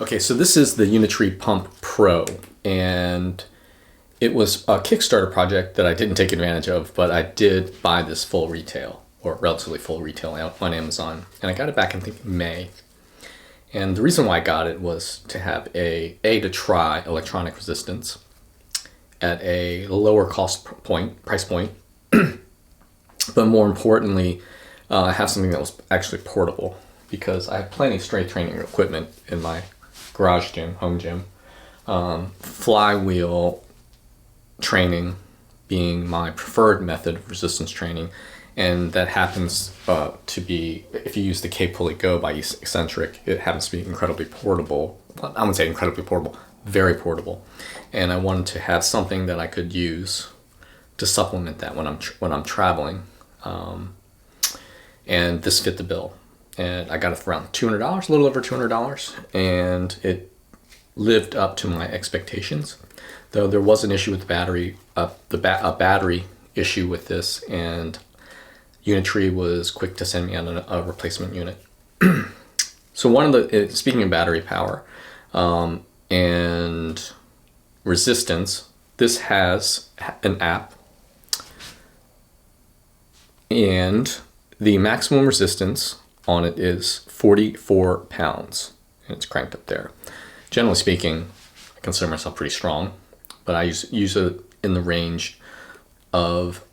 Okay, so this is the Unitree Pump Pro, and it was a Kickstarter project that I didn't take advantage of, but I did buy this full retail, or relatively full retail on Amazon, and I got it back in, I think, May. And the reason why I got it was to have to try electronic resistance at a lower price point, but more importantly, have something that was actually portable, because I have plenty of strength training equipment in my garage gym, home gym. Flywheel training being my preferred method of resistance training, and that happens to be, if you use the K-Pulley Go by Eccentric, it happens to be incredibly portable. I wouldn't say incredibly portable, very portable. And I wanted to have something that I could use to supplement that when I'm traveling, and this fit the bill. And I got it for around $200, a little over $200, and it lived up to my expectations. Though there was an issue with the battery, a battery issue with this, and Unitree was quick to send me out a replacement unit. So speaking of battery power and resistance, this has an app, and the maximum resistance on it is 44 pounds, and it's cranked up there. Generally speaking, I consider myself pretty strong, but I use it in the range of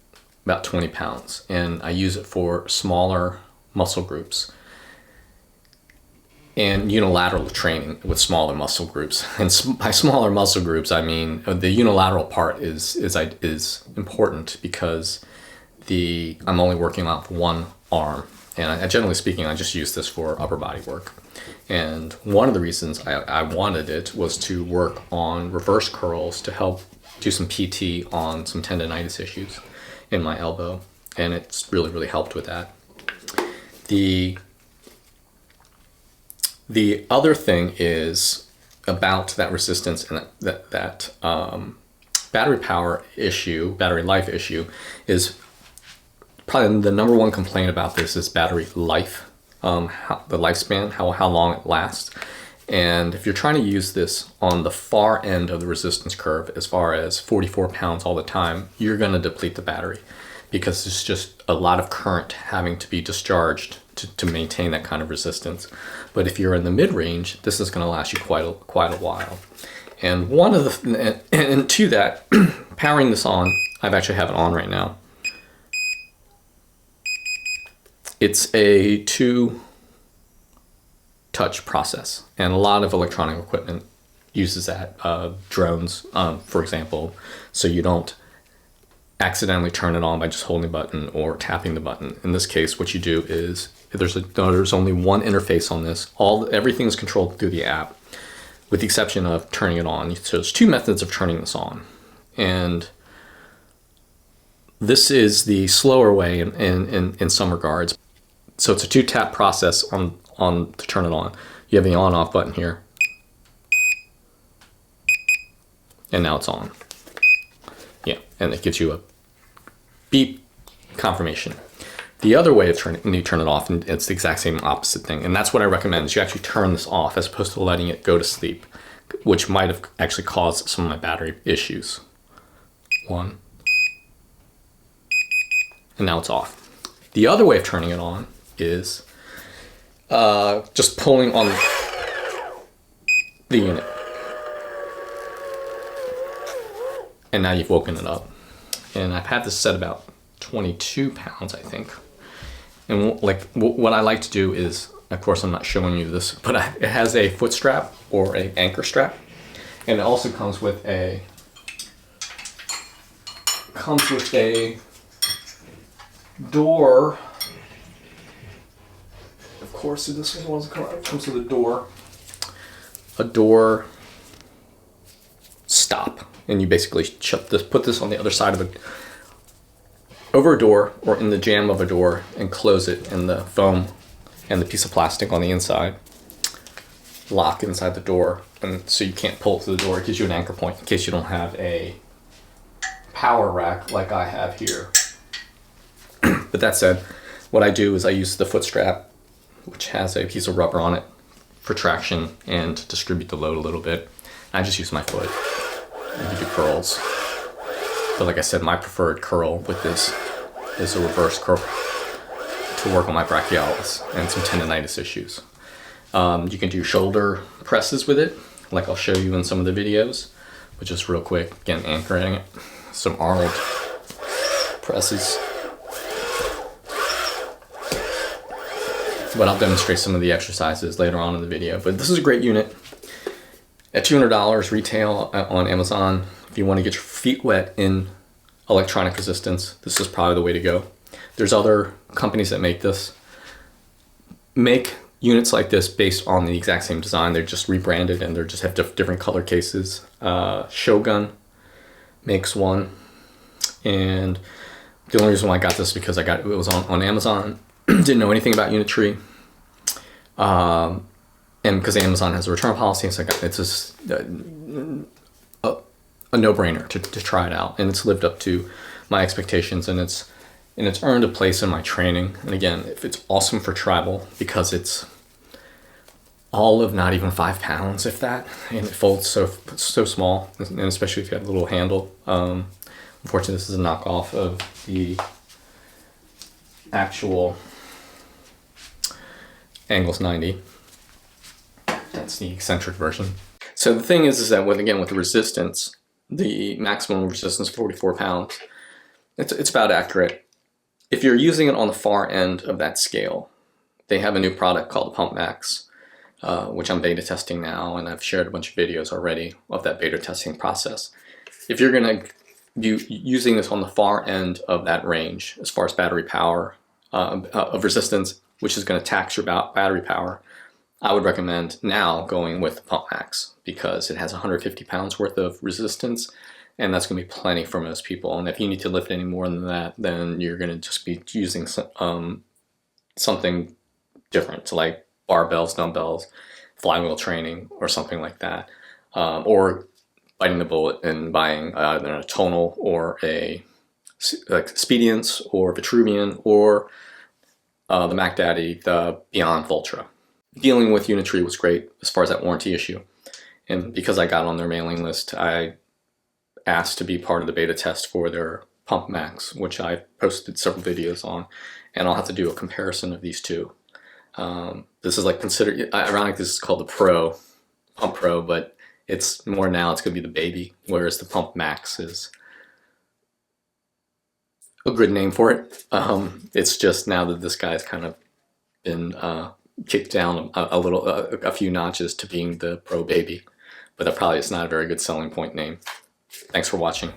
about 20 pounds, and I use it for smaller muscle groups and unilateral training with smaller muscle groups. And by smaller muscle groups, I mean the unilateral part is important, because I'm only working off one arm. And generally speaking, I just use this for upper body work. And one of the reasons I wanted it was to work on reverse curls to help do some PT on some tendonitis issues in my elbow. And it's really, really helped with that. The other thing is about that resistance and that battery life issue is probably the number one complaint about this is battery life, the lifespan, how long it lasts. And if you're trying to use this on the far end of the resistance curve, as far as 44 pounds all the time, you're going to deplete the battery, because there's just a lot of current having to be discharged to maintain that kind of resistance. But if you're in the mid-range, this is going to last you quite a while. And and to that, powering this on, I've actually have it on right now. It's a 2-touch process, and a lot of electronic equipment uses that. Drones, for example, so you don't accidentally turn it on by just holding the button or tapping the button. In this case, what you do is there's only one interface on this. Everything is controlled through the app, with the exception of turning it on. So there's 2 methods of turning this on, and this is the slower way in some regards. So it's a 2-tap process on to turn it on. You have the on-off button here, and now it's on. Yeah, and it gives you a beep confirmation. The other way of turn it off, and it's the exact same opposite thing, and that's what I recommend, is you actually turn this off as opposed to letting it go to sleep, which might have actually caused some of my battery issues. 1, and now it's off. The other way of turning it on is just pulling on the unit, and now you've woken it up. And I've had this set about 22 pounds, I think. And what I like to do is, of course I'm not showing you this, but it has a foot strap or an anchor strap, and it also comes with a door. Of course, this one comes with a door stop, and you basically put this on the other side of over a door or in the jamb of a door, and close it, and the foam and the piece of plastic on the inside lock inside the door, and so you can't pull it through the door. It gives you an anchor point in case you don't have a power rack like I have here. But that said, what I do is I use the foot strap, which has a piece of rubber on it, for traction and to distribute the load a little bit. I just use my foot and do curls. But like I said, my preferred curl with this is a reverse curl to work on my brachialis and some tendonitis issues. You can do shoulder presses with it, like I'll show you in some of the videos, but just real quick, again, anchoring it. Some Arnold presses. But I'll demonstrate some of the exercises later on in the video. But this is a great unit. At $200 retail on Amazon, if you want to get your feet wet in electronic resistance, this is probably the way to go. There's other companies that make this. Make units like this based on the exact same design. They're just rebranded and they just have different color cases. Shogun makes one. And the only reason why I got this is because it was on Amazon. Didn't know anything about Unitree. And because Amazon has a return policy, so it's just a no-brainer to try it out. And it's lived up to my expectations, and it's earned a place in my training. And again, if it's awesome for tribal because it's all of not even 5 pounds, if that, and it folds so small, and especially if you have a little handle. Unfortunately, this is a knockoff of the actual Angles 90. That's the eccentric version. So the thing is that with the resistance, the maximum resistance 44 pounds, it's about accurate. If you're using it on the far end of that scale, they have a new product called the Pump Max, which I'm beta testing now, and I've shared a bunch of videos already of that beta testing process. If you're going to be using this on the far end of that range, as far as battery power of resistance, which is going to tax your battery power, I would recommend now going with the Pump Max because it has 150 pounds worth of resistance, and that's going to be plenty for most people. And if you need to lift any more than that, then you're going to just be using something different, so like barbells, dumbbells, flywheel training, or something like that, or biting the bullet and buying either a tonal or a Expedience or Vitruvian or the Mac Daddy, the Beyond Ultra. Dealing with Unitree was great as far as that warranty issue. And because I got on their mailing list, I asked to be part of the beta test for their Pump Max, which I posted several videos on, and I'll have to do a comparison of these two. This is ironic, this is called the Pro, Pump Pro, but it's more now, it's going to be the baby, whereas the Pump Max is a good name for it. It's just now that this guy's kind of been kicked down a few notches to being the Pro Baby, but that probably is not a very good selling point name. Thanks for watching.